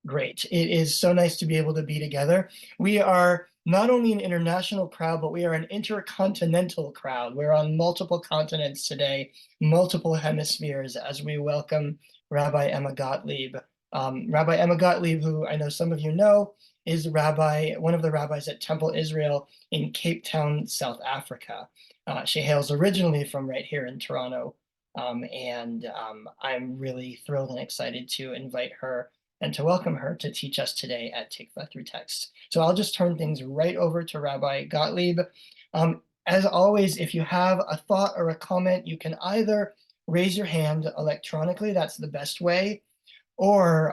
Great. It is so nice to be able to be together. We are not only an international crowd, but we are an intercontinental crowd. We're on multiple continents today, multiple hemispheres, as we welcome Rabbi Emma Gottlieb. Rabbi Emma Gottlieb, who I know some of you know, is one of the rabbis at Temple Israel in Cape Town, South Africa. She hails originally from right here in Toronto, and I'm really thrilled and excited to invite her and to welcome her to teach us today at Tikvah Through Text. So I'll just turn things right over to Rabbi Gottlieb. As always, if you have a thought or a comment, you can either raise your hand electronically, that's the best way, or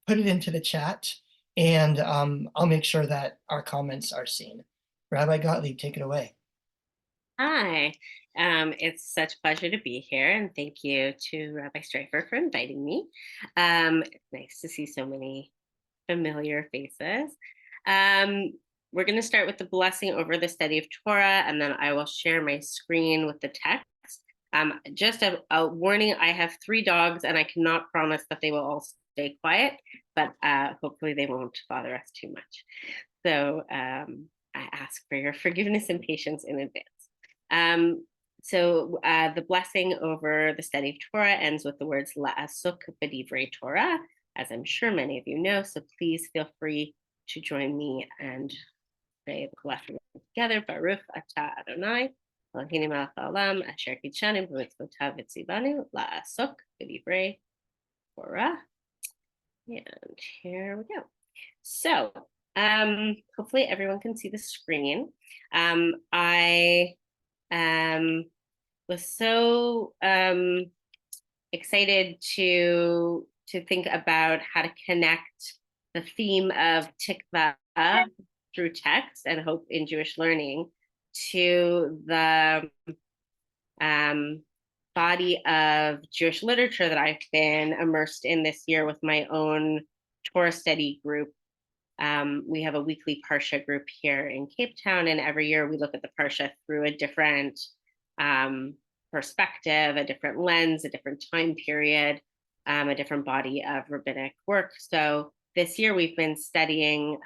put it into the chat, and I'll make sure that our comments are seen. Rabbi Gottlieb, take it away. Hi, it's such a pleasure to be here, and thank you to Rabbi Streifer for inviting me. It's nice to see so many familiar faces. We're going to start with the blessing over the study of Torah, and then I will share my screen with the text. Just a warning, I have 3 dogs, and I cannot promise that they will all stay quiet, but hopefully they won't bother us too much. So I ask for your forgiveness and patience in advance. The blessing over the study of Torah ends with the words La'asuk b'divrei Torah, as I'm sure many of you know, so please feel free to join me and pray the blessing together. Baruch atah Adonai, Eloheinu melech haolam, asher kitshanu b'mitzvotav v'tzivanu, la'asuk b'divrei Torah. And here we go. So hopefully everyone can see the screen. I was so excited to think about how to connect the theme of Tikvah through text and hope in Jewish learning to the body of Jewish literature that I've been immersed in this year with my own Torah study group. We have a weekly Parsha group here in Cape Town, and every year we look at the Parsha through a different perspective, a different lens, a different time period, a different body of rabbinic work. So this year we've been studying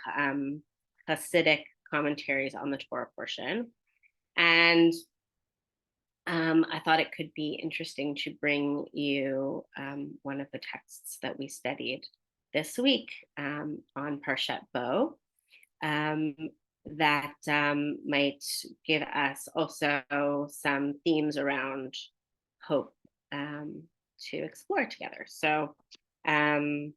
Hasidic commentaries on the Torah portion. And I thought it could be interesting to bring you one of the texts that we studied this week on Parshat Bo, that might give us also some themes around hope to explore together. So I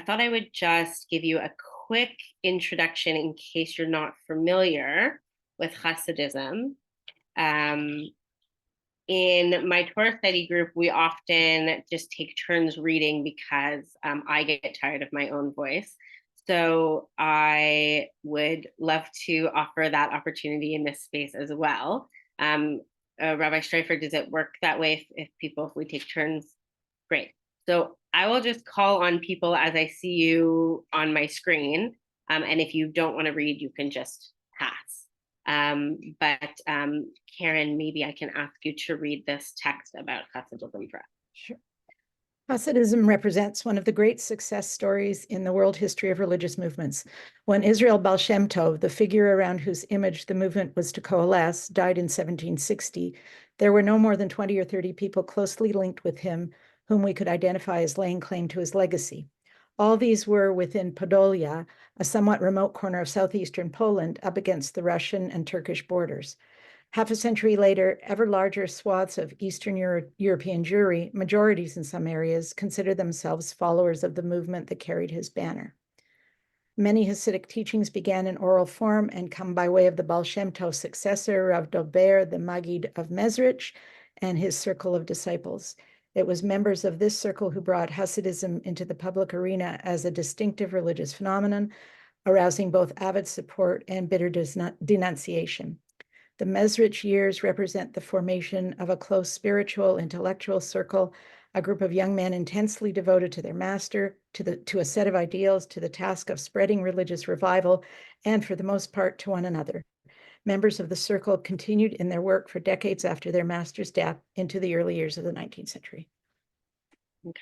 thought I would just give you a quick introduction in case you're not familiar with Hasidism. In my Torah study group, we often just take turns reading because I get tired of my own voice. So I would love to offer that opportunity in this space as well. Rabbi Streifer, does it work that way if we take turns? Great. So I will just call on people as I see you on my screen. And if you don't want to read, you can just pass. But Karen, maybe I can ask you to read this text about Hasidism for us. Sure. Hasidism represents one of the great success stories in the world history of religious movements. When Israel Baal Shem Tov, the figure around whose image the movement was to coalesce, died in 1760, there were no more than 20 or 30 people closely linked with him whom we could identify as laying claim to his legacy. All these were within Podolia, a somewhat remote corner of southeastern Poland, up against the Russian and Turkish borders. Half a century later, ever larger swaths of Eastern European Jewry, majorities in some areas, consider themselves followers of the movement that carried his banner. Many Hasidic teachings began in oral form and come by way of the Baal Shem Tov successor, Rav Dober, the Maggid of Mezrich, and his circle of disciples. It was members of this circle who brought Hasidism into the public arena as a distinctive religious phenomenon, arousing both avid support and bitter denunciation. The Mezrich years represent the formation of a close spiritual, intellectual circle, a group of young men intensely devoted to their master, to a set of ideals, to the task of spreading religious revival, and for the most part to one another. Members of the circle continued in their work for decades after their master's death into the early years of the 19th century. Okay.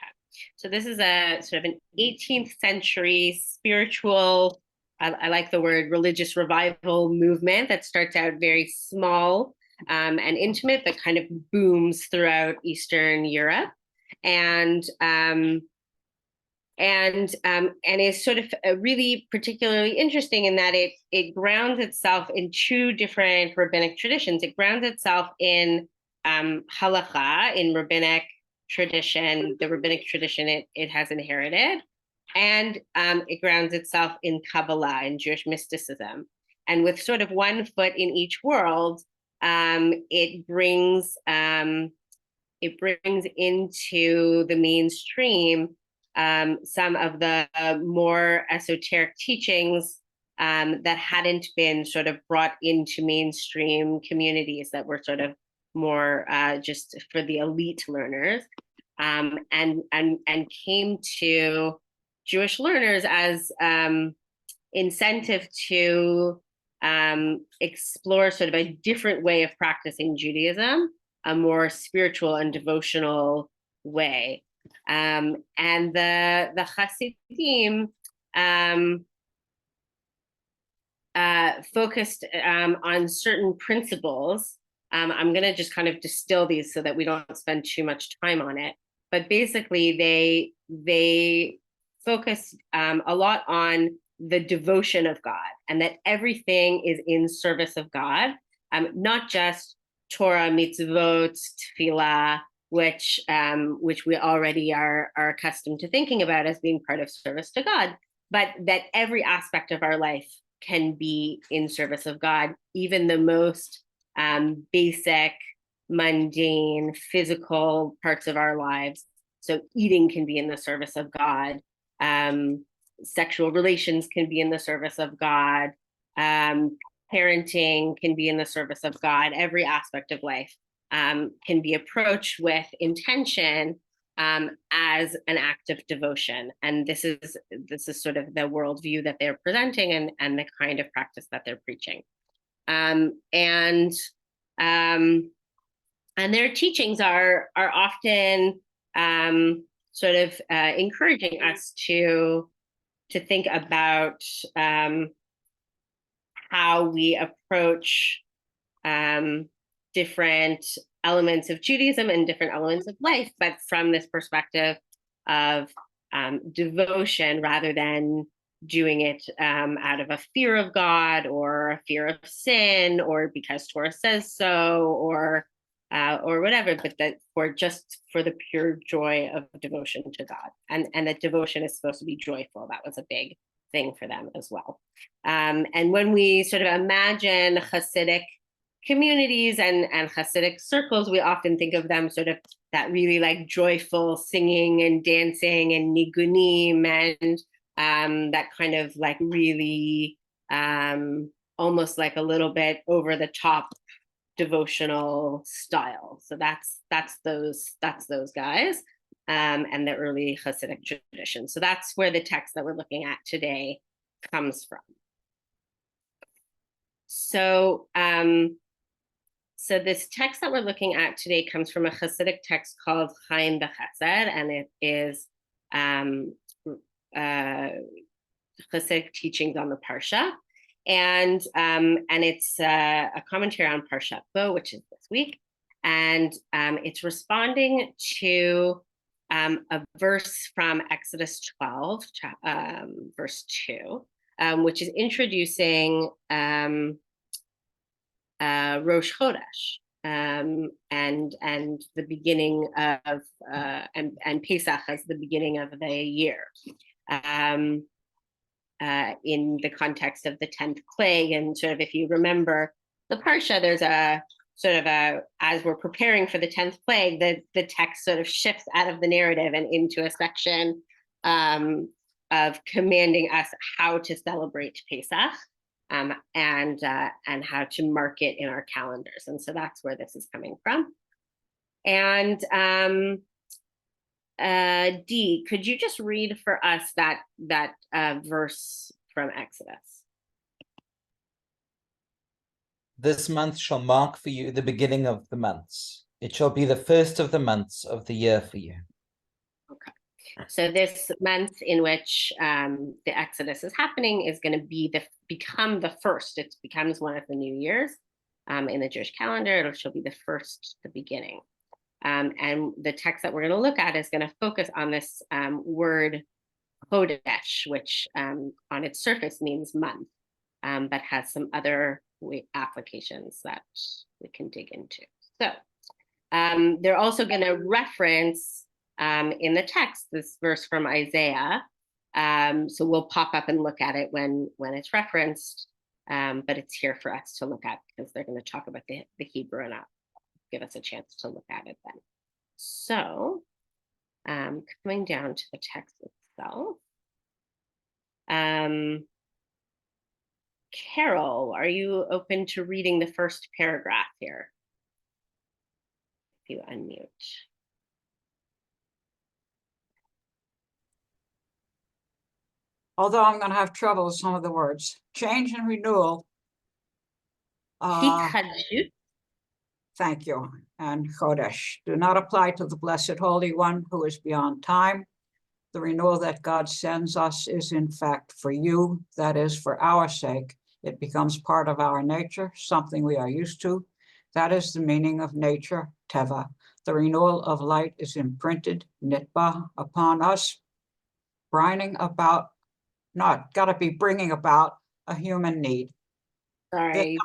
So this is a sort of an 18th century spiritual, I like the word religious revival movement that starts out very small and intimate, but kind of booms throughout Eastern Europe. And is sort of really particularly interesting in that it grounds itself in two different rabbinic traditions. It grounds itself in halakha, in rabbinic tradition, the rabbinic tradition it has inherited, and it grounds itself in Kabbalah, in Jewish mysticism. And with sort of one foot in each world, it brings into the mainstream some of the more esoteric teachings that hadn't been sort of brought into mainstream communities, that were sort of more just for the elite learners, and came to Jewish learners as incentive to explore sort of a different way of practicing Judaism, a more spiritual and devotional way. And the Hasidim focused on certain principles. I'm going to just kind of distill these so that we don't spend too much time on it. But basically, they focus a lot on the devotion of God, and that everything is in service of God, not just Torah, mitzvot, tefillah, which we already are accustomed to thinking about as being part of service to God, but that every aspect of our life can be in service of God, even the most basic, mundane, physical parts of our lives. So eating can be in the service of God. Sexual relations can be in the service of God. Parenting can be in the service of God. Every aspect of life can be approached with intention as an act of devotion. And this is sort of the worldview that they're presenting and the kind of practice that they're preaching. And their teachings are often sort of encouraging us to think about how we approach different elements of Judaism and different elements of life, but from this perspective of devotion, rather than doing it out of a fear of God or a fear of sin, or because Torah says so, or whatever, but that for the pure joy of devotion to God, and that devotion is supposed to be joyful. That was a big thing for them as well. And when we sort of imagine Hasidic communities and Hasidic circles, we often think of them sort of that really like joyful singing and dancing and nigunim, and that kind of like really almost like a little bit over the top devotional style. So that's those guys and the early Hasidic tradition. So that's where the text that we're looking at today comes from. So this text that we're looking at today comes from a Hasidic text called Hayyim Va-Hesed, and it is Hasidic teachings on the Parsha. And it's a commentary on Parshat Bo, which is this week. And it's responding to a verse from Exodus 12, verse 2, which is introducing Rosh Chodesh and the beginning of and Pesach as the beginning of the year. In the context of the 10th plague. And sort of, if you remember the Parsha, there's a sort of as we're preparing for the 10th plague, the text sort of shifts out of the narrative and into a section of commanding us how to celebrate Pesach and how to mark it in our calendars. And so that's where this is coming from. And Dee, could you just read for us that verse from Exodus? This month shall mark for you the beginning of the months. It shall be the first of the months of the year for you. Okay. So this month in which the Exodus is happening is going to become the first. It becomes one of the new years in the Jewish calendar. It shall be the first, the beginning. And the text that we're going to look at is going to focus on this word Chodesh, which on its surface means month, but has some other applications that we can dig into. So they're also going to reference in the text this verse from Isaiah. So we'll pop up and look at it when it's referenced, but it's here for us to look at because they're going to talk about the Hebrew, and I'll give us a chance to look at it then. So coming down to the text itself. Carol, are you open to reading the first paragraph here? If you unmute. Although I'm going to have trouble with some of the words. Change and renewal. Thank you. And Chodesh do not apply to the Blessed Holy One who is beyond time. The renewal that God sends us is in fact for you, that is for our sake. It becomes part of our nature, something we are used to. That is the meaning of nature, Teva. The renewal of light is imprinted, nitba, upon us, bringing about a human need. Sorry,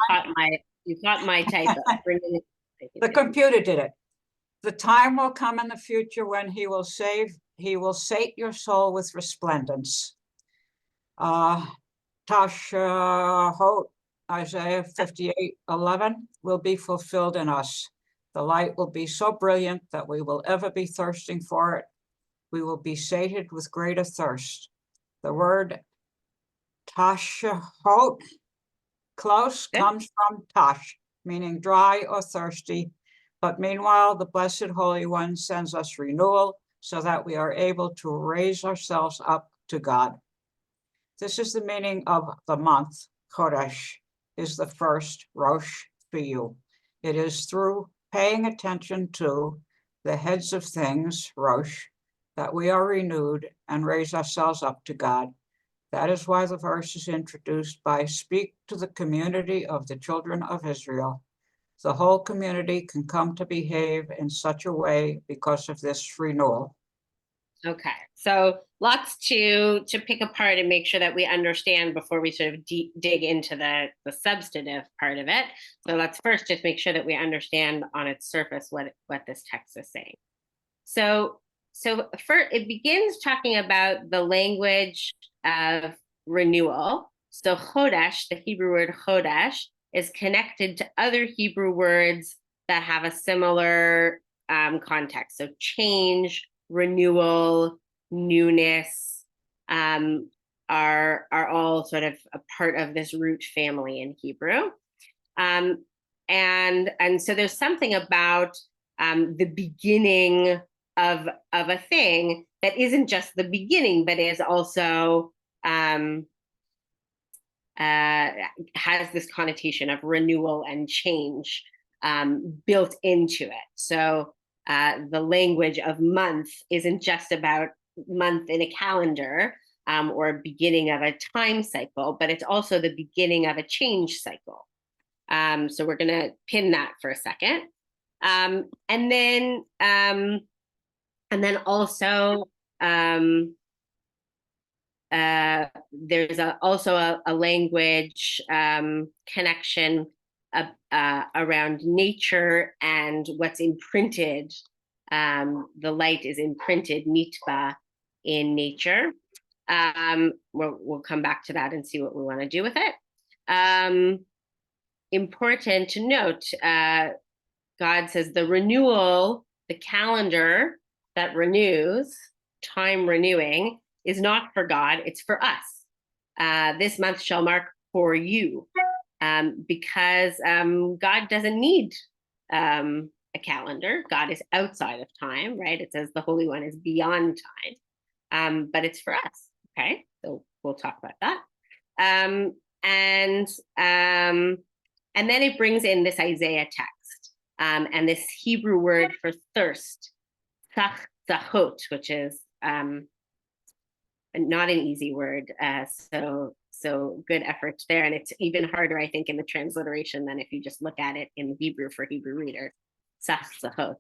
you caught my typo. The computer did it. The time will come in the future when he will sate your soul with resplendence. Tashahot, Isaiah 58:11 will be fulfilled in us. The light will be so brilliant that we will ever be thirsting for it. We will be sated with greater thirst. The word Tashahot, close, comes from tash, meaning dry or thirsty. But meanwhile, the Blessed Holy One sends us renewal so that we are able to raise ourselves up to God. This is the meaning of the month. Chodesh is the first Rosh for you. It is through paying attention to the heads of things, Rosh, that we are renewed and raise ourselves up to God. That is why the verse is introduced by speak to the community of the children of Israel. The whole community can come to behave in such a way because of this renewal. Okay, so lots to pick apart and make sure that we understand before we sort of dig into the substantive part of it. So let's first just make sure that we understand on its surface what this text is saying. So first, it begins talking about the language of renewal. So Chodesh, the Hebrew word Chodesh, is connected to other Hebrew words that have a similar context. So change, renewal, newness are all sort of a part of this root family in Hebrew. And so there's something about the beginning of a thing that isn't just the beginning, but is also has this connotation of renewal and change built into it. So the language of month isn't just about month in a calendar or beginning of a time cycle, but it's also the beginning of a change cycle. So we're going to pin that for a second. And then also there's also a language connection around nature and what's imprinted. The light is imprinted, nitba, in nature. We'll come back to that and see what we want to do with it. Important to note, God says the renewal, the calendar that renews, time renewing, is not for God, it's for us. This month shall mark for you, because God doesn't need a calendar. God is outside of time, right? It says the Holy One is beyond time, but it's for us, okay? So we'll talk about that. And then it brings in this Isaiah text and this Hebrew word for thirst, tzachot, which is not an easy word. So good effort there. And it's even harder, I think, in the transliteration than if you just look at it in Hebrew for Hebrew readers. Sachzahot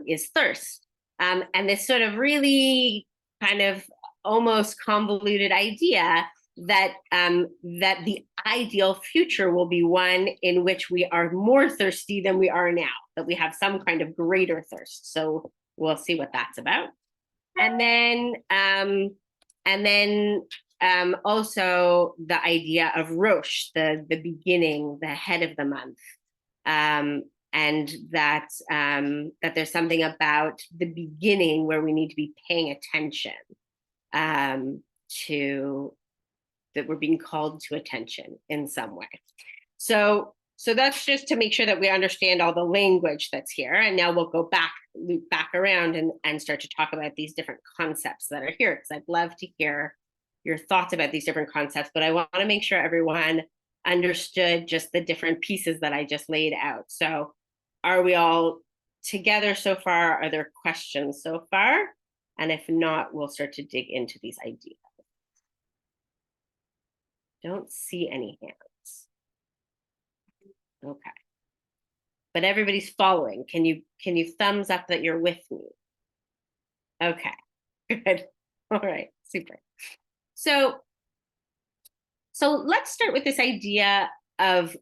is thirst. And this sort of really kind of almost convoluted idea that that the ideal future will be one in which we are more thirsty than we are now, that we have some kind of greater thirst. So we'll see what that's about. And then also the idea of Rosh, the beginning, the head of the month, and that that there's something about the beginning where we need to be paying attention to, that we're being called to attention in some way. So that's just to make sure that we understand all the language that's here. And now we'll go back, loop back around and start to talk about these different concepts that are here, because I'd love to hear your thoughts about these different concepts, but I want to make sure everyone understood just the different pieces that I just laid out. So are we all together so far? Are there questions so far? And if not, we'll start to dig into these ideas. Don't see any hands. Okay. But everybody's following. Can you thumbs up that you're with me? Okay, good. All right, super. So let's start with this idea of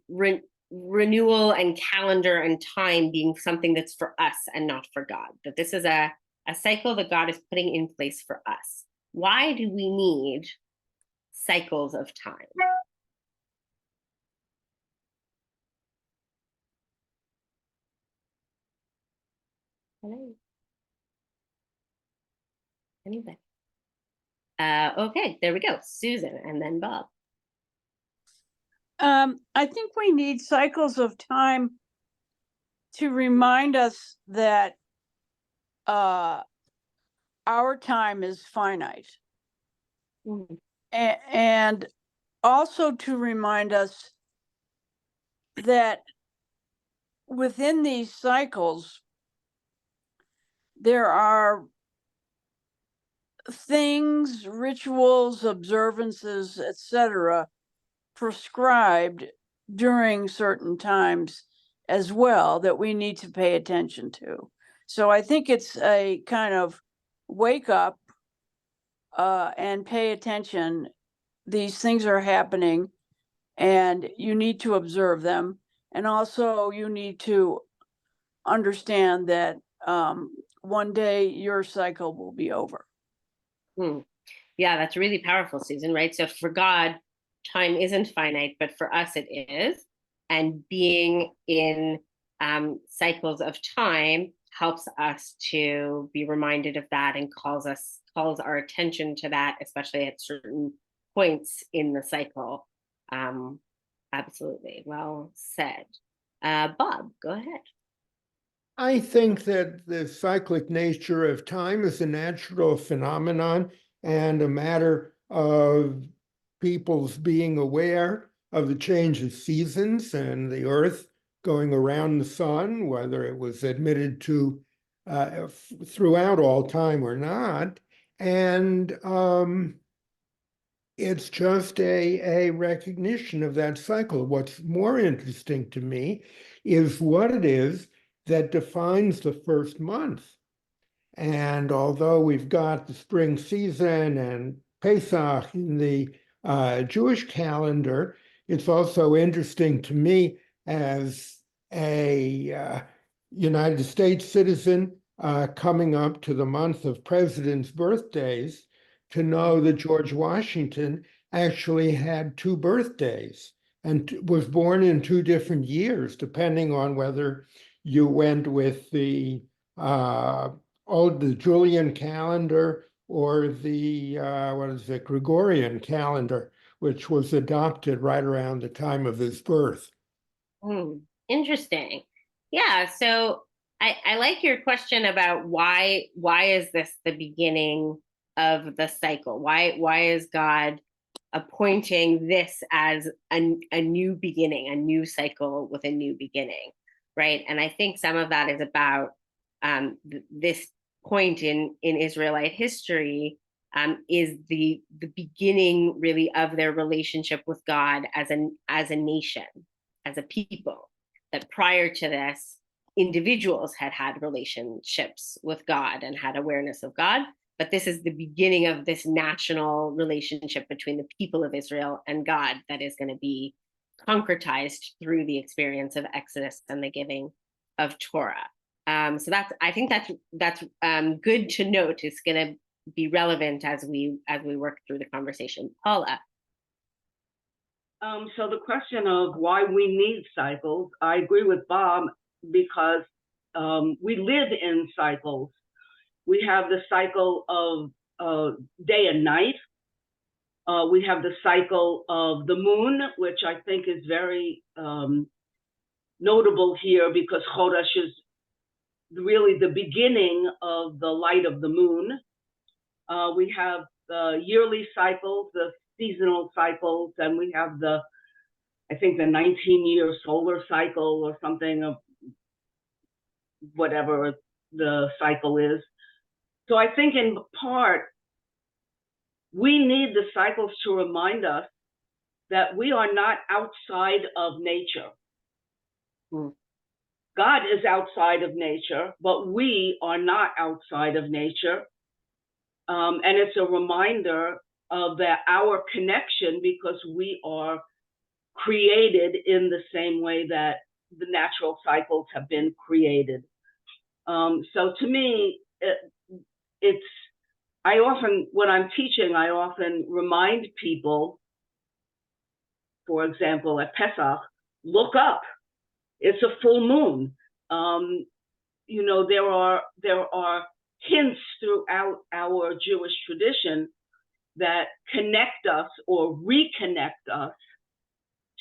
renewal and calendar and time being something that's for us and not for God. That this is a cycle that God is putting in place for us. Why do we need cycles of time? Hello. Anybody? Okay, there we go. Susan and then Bob. I think we need cycles of time to remind us that our time is finite. Mm-hmm. And also to remind us that within these cycles, there are things, rituals, observances, etc., prescribed during certain times as well that we need to pay attention to. So I think it's a kind of wake up and pay attention. These things are happening and you need to observe them. And also you need to understand that one day your cycle will be over. Yeah, that's really powerful, Susan, right? So for God, time isn't finite, but for us it is. And being in cycles of time helps us to be reminded of that and calls our attention to that, especially at certain points in the cycle. Absolutely, well said. Bob, go ahead. I think that the cyclic nature of time is a natural phenomenon and a matter of people's being aware of the change of seasons and the Earth going around the sun, whether it was admitted to throughout all time or not. And it's just a recognition of that cycle. What's more interesting to me is what it is that defines the first month. And although we've got the spring season and Pesach in the Jewish calendar, it's also interesting to me as a United States citizen coming up to the month of presidents' birthdays to know that George Washington actually had 2 birthdays and was born in 2 different years, depending on whether you went with the Julian calendar or the Gregorian calendar, which was adopted right around the time of his birth. Interesting. Yeah, so I like your question about why is this the beginning of the cycle? Why is God appointing this as a new beginning, a new cycle with a new beginning, right? And I think some of that is about this point in Israelite history is the beginning really of their relationship with God as a nation, as a people. That prior to this, individuals had relationships with God and had awareness of God, but this is the beginning of this national relationship between the people of Israel and God that is going to be concretized through the experience of Exodus and the giving of Torah. So I think that's good to note. It's going to be relevant as we work through the conversation. Paula. So the question of why we need cycles, I agree with Bob, because we live in cycles. We have the cycle of day and night. We have the cycle of the moon, which I think is very notable here, because Chodesh is really the beginning of the light of the moon. We have the yearly cycles, the seasonal cycles, and we have I think the 19-year solar cycle or something, of whatever the cycle is. So I think in part, we need the cycles to remind us that we are not outside of nature. God is outside of nature, but we are not outside of nature. And it's a reminder of our connection, because we are created in the same way that the natural cycles have been created. So to me, when I'm teaching, I often remind people, for example, at Pesach, look up. It's a full moon. There are hints throughout our Jewish tradition that connect us or reconnect us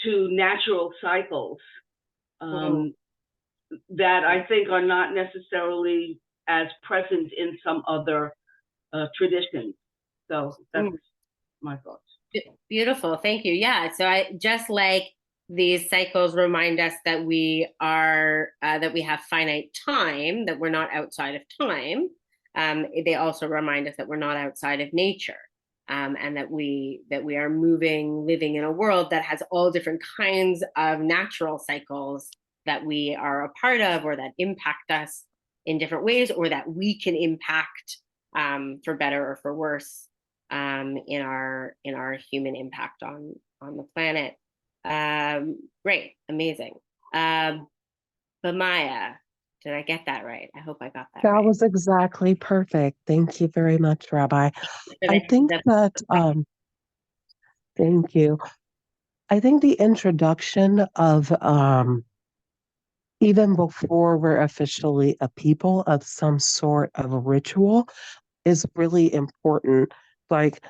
to natural cycles that I think are not necessarily as present in some other traditions. So that's my thoughts. Beautiful, thank you. Yeah, so I just like these cycles remind us that we have finite time, that we're not outside of time. They also remind us that we're not outside of nature, and that we are living in a world that has all different kinds of natural cycles that we are a part of, or that impact us in different ways, or that we can impact for better or for worse in our human impact on the planet. Great, amazing. But Maya, did I get that right? I hope I got that right. That was exactly perfect. Thank you very much, Rabbi. I think that, thank you. I think the introduction of, even before we're officially a people, of some sort of a ritual is really important. Like,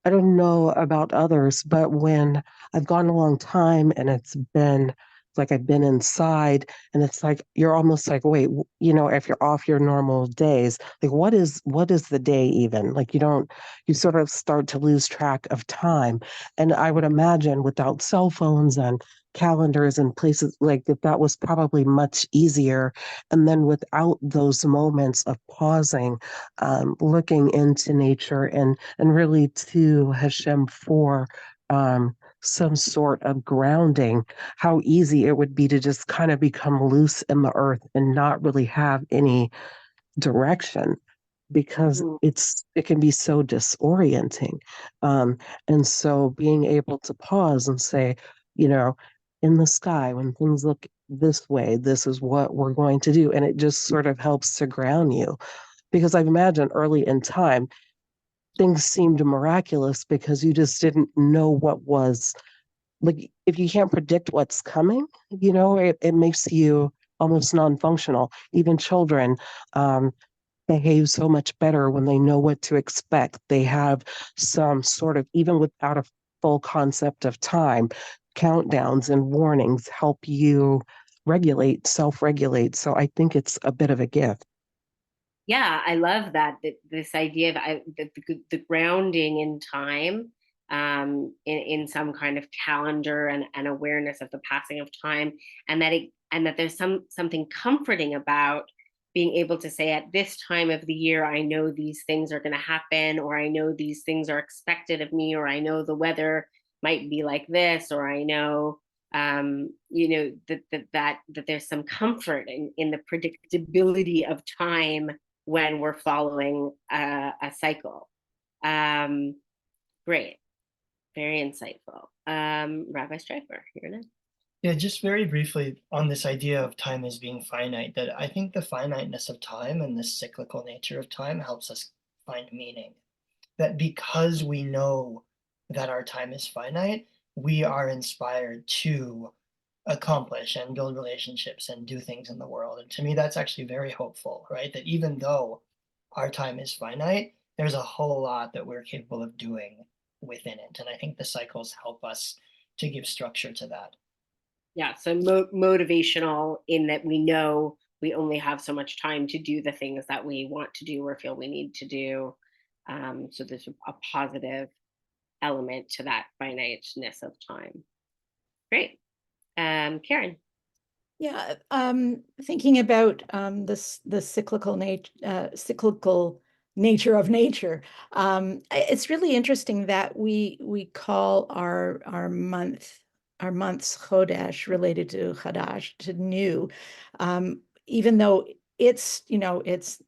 I don't know about others, but when I've gone a long time and it's like I've been inside, and it's like you're almost like, wait, if you're off your normal days, like what is the day even? Like you sort of start to lose track of time. And I would imagine without cell phones and calendars and places like that was probably much easier. And then without those moments of pausing, looking into nature and really to Hashem for some sort of grounding, how easy it would be to just kind of become loose in the earth and not really have any direction, because it can be so disorienting. And so being able to pause and say, in the sky, when things look this way, this is what we're going to do. And it just sort of helps to ground you. Because I imagine early in time, things seemed miraculous because you just didn't know what was, like, if you can't predict what's coming, it makes you almost non-functional. Even children behave so much better when they know what to expect. They have some sort of, even without a full concept of time, countdowns and warnings help you self-regulate. So I think it's a bit of a gift. Yeah, I love that this idea of the grounding in time, in some kind of calendar and awareness of the passing of time, and that there's something comforting about being able to say at this time of the year, I know these things are going to happen, or I know these things are expected of me, or I know the weather might be like this, or I know, that there's some comfort in the predictability of time when we're following a cycle. Great, very insightful. Rabbi Streifer, you're next. Yeah, just very briefly on this idea of time as being finite, that I think the finiteness of time and the cyclical nature of time helps us find meaning. That because we know that our time is finite, we are inspired to accomplish and build relationships and do things in the world. And to me, that's actually very hopeful, right? That even though our time is finite, there's a whole lot that we're capable of doing within it. And I think the cycles help us to give structure to that. Yeah, so motivational in that we know we only have so much time to do the things that we want to do or feel we need to do. So there's a positive element to that finiteness of time. Great. Karen. Yeah, thinking about the cyclical nature of nature. It's really interesting that we call our months Chodesh related to Chadash, to new, even though it's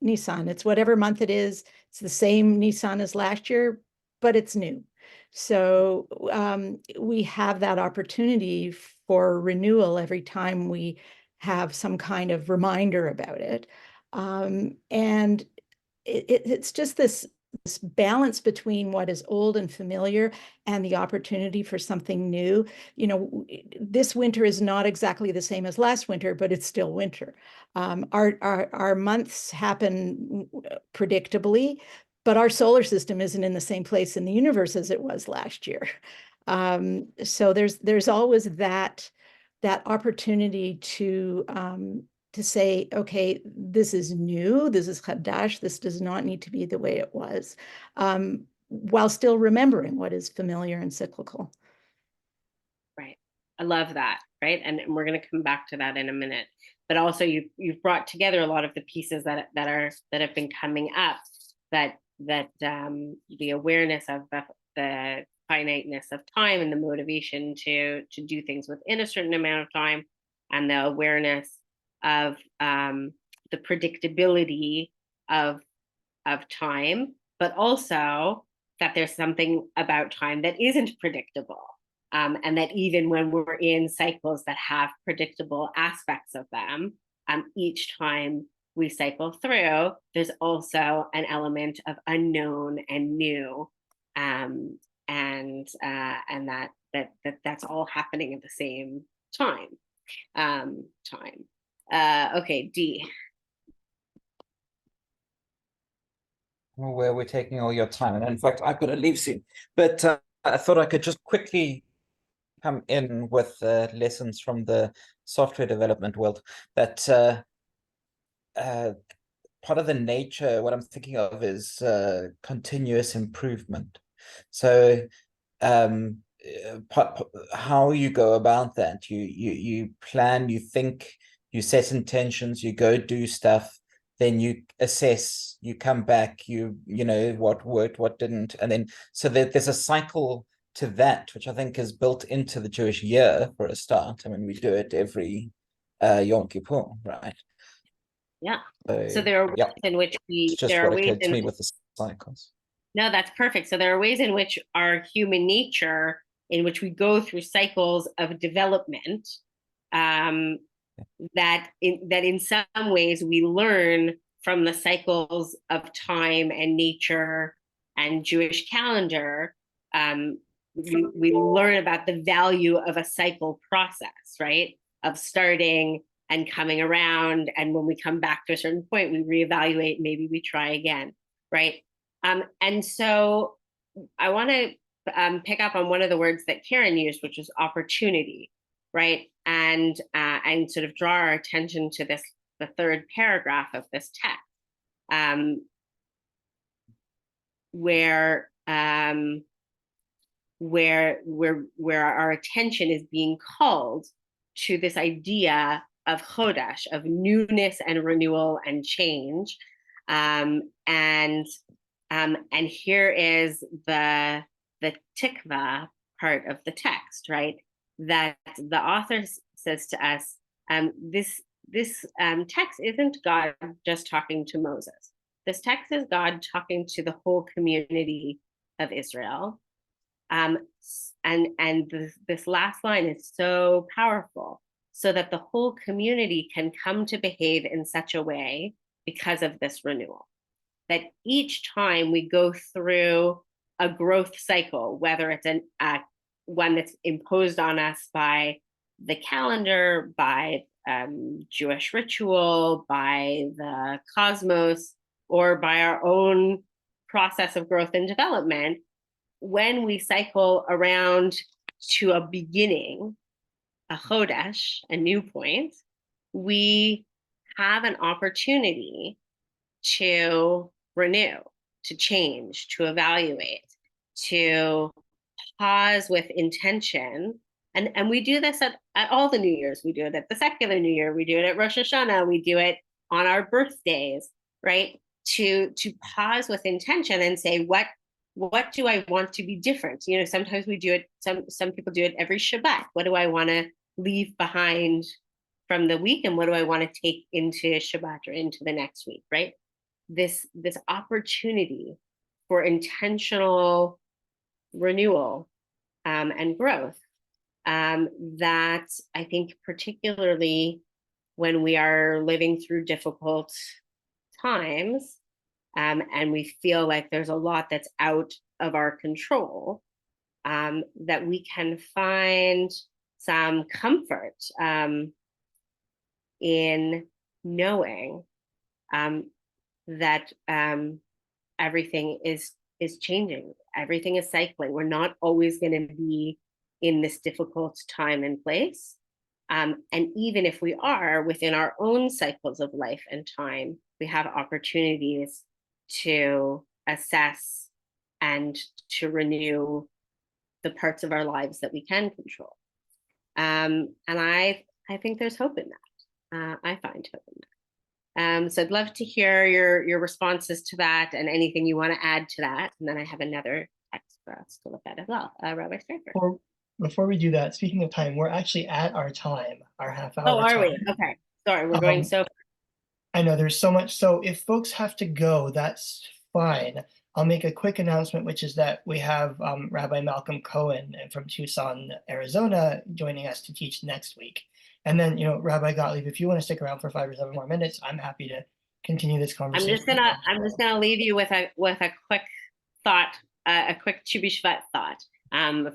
Nisan, it's whatever month it is, it's the same Nisan as last year, but it's new. So we have that opportunity for renewal every time we have some kind of reminder about it. And it's just this balance between what is old and familiar and the opportunity for something new. This winter is not exactly the same as last winter, but it's still winter. Our months happen predictably, but our solar system isn't in the same place in the universe as it was last year. So there's always that opportunity to say, okay, this is new, this is Chadash, this does not need to be the way it was, while still remembering what is familiar and cyclical. Right. I love that. Right. And we're going to come back to that in a minute. But also you've brought together a lot of the pieces that have been coming up, that the awareness of the finiteness of time and the motivation to do things within a certain amount of time, and the awareness of the predictability of time, but also that there's something about time that isn't predictable, and that even when we're in cycles that have predictable aspects of them, each time we cycle through, there's also an element of unknown and new, and that's all happening at the same time. Okay, D. Where we're taking all your time, and in fact, I've got to leave soon. But I thought I could just quickly come in with lessons from the software development world. That part of the nature, what I'm thinking of is continuous improvement. So how you go about that, you plan, you think, you set intentions, you go do stuff, then you assess, you come back, you know what worked, what didn't, and then so there's a cycle to that, which I think is built into the Jewish year for a start. I mean, we do it every Yom Kippur, right? Yeah. So there are ways in which it's just what occurred to me with the cycles. No, that's perfect. So there are ways in which our human nature, in which we go through cycles of development, that in some ways we learn from the cycles of time and nature and Jewish calendar. We learn about the value of a cycle process, right? Of starting and coming around, and when we come back to a certain point, we reevaluate, maybe we try again, right? And so I want to pick up on one of the words that Karen used, which is opportunity, right? And sort of draw our attention to the third paragraph of this text, where our attention is being called to this idea Chodesh, of newness and renewal and change. And here is the Tikvah part of the text, right? That the author says to us, this text isn't God just talking to Moses. This text is God talking to the whole community of Israel. This last line is so powerful, so that the whole community can come to behave in such a way because of this renewal. That each time we go through a growth cycle, whether it's one that's imposed on us by the calendar, by Jewish ritual, by the cosmos, or by our own process of growth and development, when we cycle around to a beginning, a Chodesh, a new point, we have an opportunity to renew, to change, to evaluate, to pause with intention. And we do this at all the New Years. We do it at the secular New Year. We do it at Rosh Hashanah. We do it on our birthdays, right? To pause with intention and say, what do I want to be different? You know, sometimes we do it, some people do it every Shabbat. What do I want to leave behind from the week, and what do I want to take into Shabbat or into the next week, right? This opportunity for intentional renewal and growth, that I think particularly when we are living through difficult times, and we feel like there's a lot that's out of our control, that we can find some comfort in knowing that everything is changing, everything is cycling. We're not always going to be in this difficult time and place. And even if we are within our own cycles of life and time, we have opportunities to assess and to renew the parts of our lives that we can control. And I think there's hope in that. I find hope in that. So I'd love to hear your responses to that and anything you want to add to that. And then I have another text for us to look at as well. Rabbi Streifer. Before we do that, speaking of time, we're actually at our time, our half hour. Oh, are time. we? Okay. Sorry, we're going so. I know there's so much. So if folks have to go, that's fine. I'll make a quick announcement, which is that we have Rabbi Malcolm Cohen from Tucson, Arizona, joining us to teach next week. And then, you know, Rabbi Gottlieb, if you want to stick around for 5 or 7 more minutes, I'm happy to continue this conversation. I'm just gonna leave you with a quick thought, a quick Tu B'Shvat thought,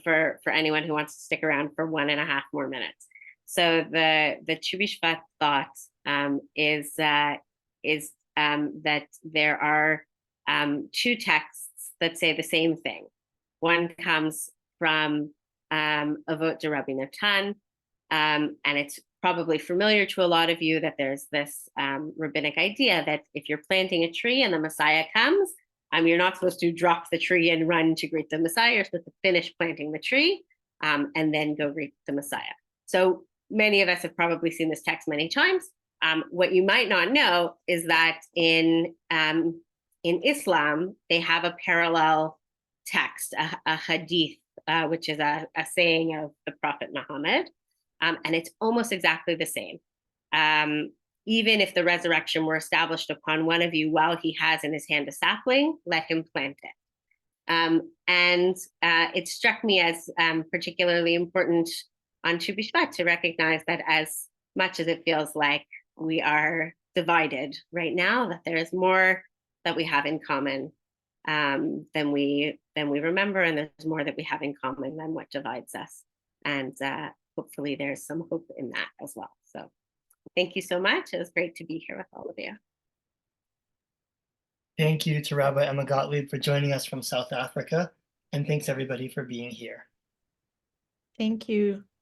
for anyone who wants to stick around for 1.5 more minutes. So the Tu B'Shvat thought is that there are 2 texts that say the same thing. One comes from Avot de Rabbi Natan, and it's probably familiar to a lot of you that there's this rabbinic idea that if you're planting a tree and the Messiah comes, you're not supposed to drop the tree and run to greet the Messiah. You're supposed to finish planting the tree and then go greet the Messiah. So many of us have probably seen this text many times. What you might not know is that in Islam, they have a parallel text, a hadith, which is a saying of the Prophet Muhammad. And it's almost exactly the same. Even if the resurrection were established upon one of you while he has in his hand a sapling, let him plant it. And it struck me as particularly important on Tu B'Shvat to recognize that as much as it feels like we are divided right now, that there is more that we have in common than we remember, and there's more that we have in common than what divides us. And hopefully there's some hope in that as well. So thank you so much. It was great to be here with all of you. Thank you to Rabbi Emma Gottlieb for joining us from South Africa. And thanks everybody for being here. Thank you.